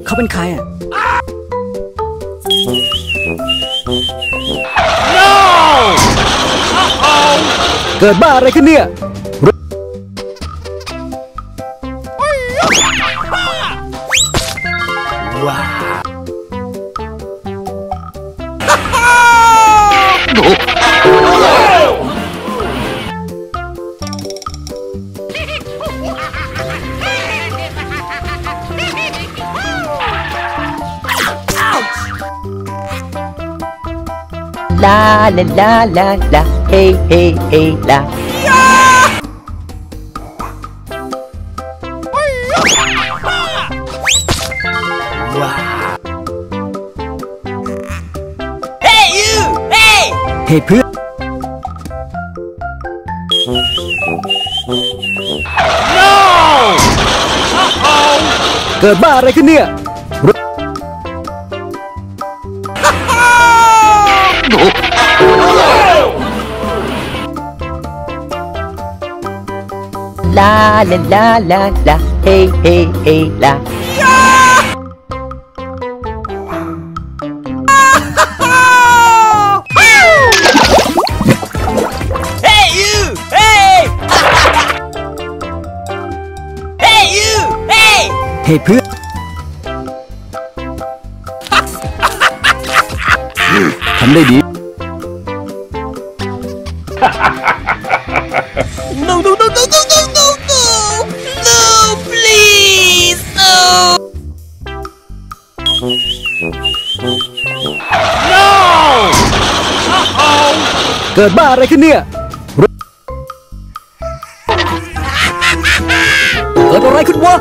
เขาเป็นใครอ่ะ No! เกิดบ้าอะไรขึ้นเนี่ยว้าวลาลาลาลาลาเฮ้เฮ้เฮ้ลาว้าว Hey you Hey เฮ้เพื่อน No! เกิดบ้าอะไรขึ้นเนี่ยลาลาลาลาลาเฮ้เฮ้เฮ้ลาเฮ้เพื่อนทำได้ดี No no no no no no no no no please no No! เกิดบ้าอะไรขึ้นเนี่ยเกิดอะไรขึ้นวะ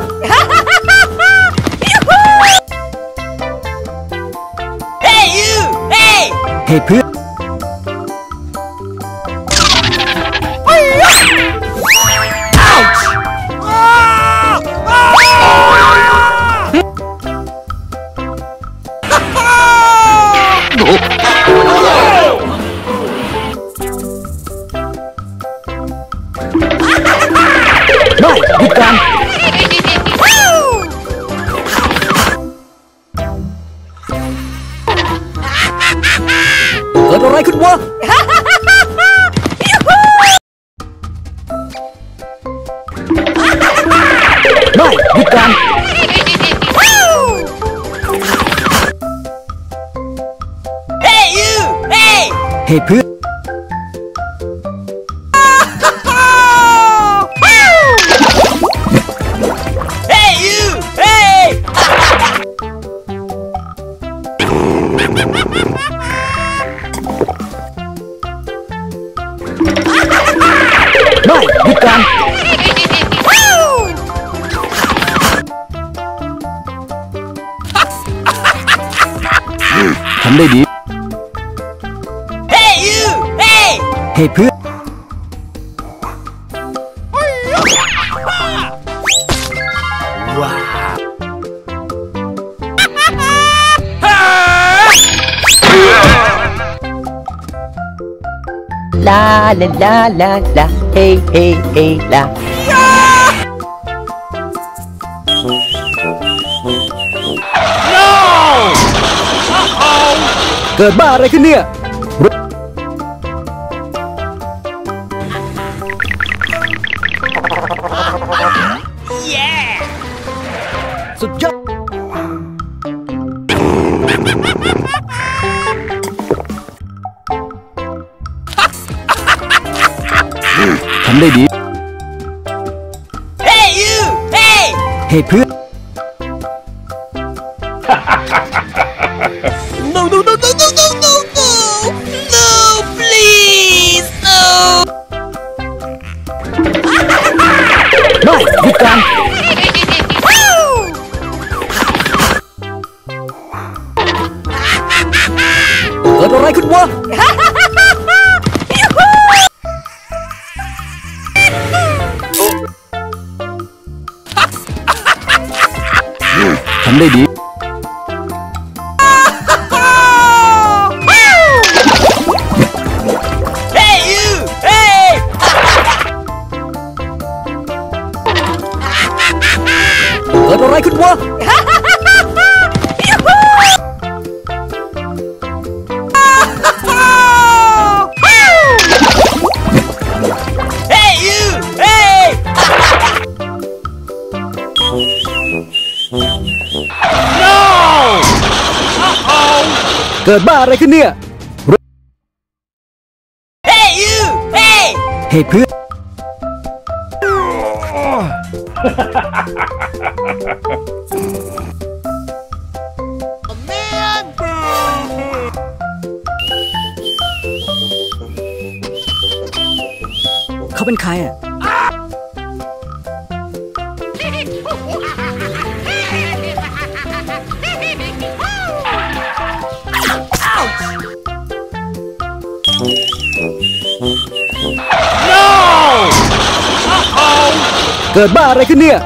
เฮ้เพื่อนไม่หยุดกันเกิดอะไรขึ้นวะไม่หยุดกันเฮ้เพื่อนไม่หยุดกันทำได้ดีเฮ้เพื่อนว้าวลาลาลาลาลาเฮ้เฮ้เฮ้ลาNo! เกิดบ้าอะไรขึ้นเนี่ยสุดยอดทำได้ดีเฮ้เพื่อน No no no no no no no no no please no ไม่หยุดกันเกิดอะไรขึ้นวะทำได้ดีเกิดอะไรขึ้นวะ เกิดบ้าอะไรขึ้นเนี่ย Hey you! Hey! เฮ้ยเพื่อน เขาเป็นใครอ่ะ No! เกิดบ้าอะไรขึ้นเนี่ย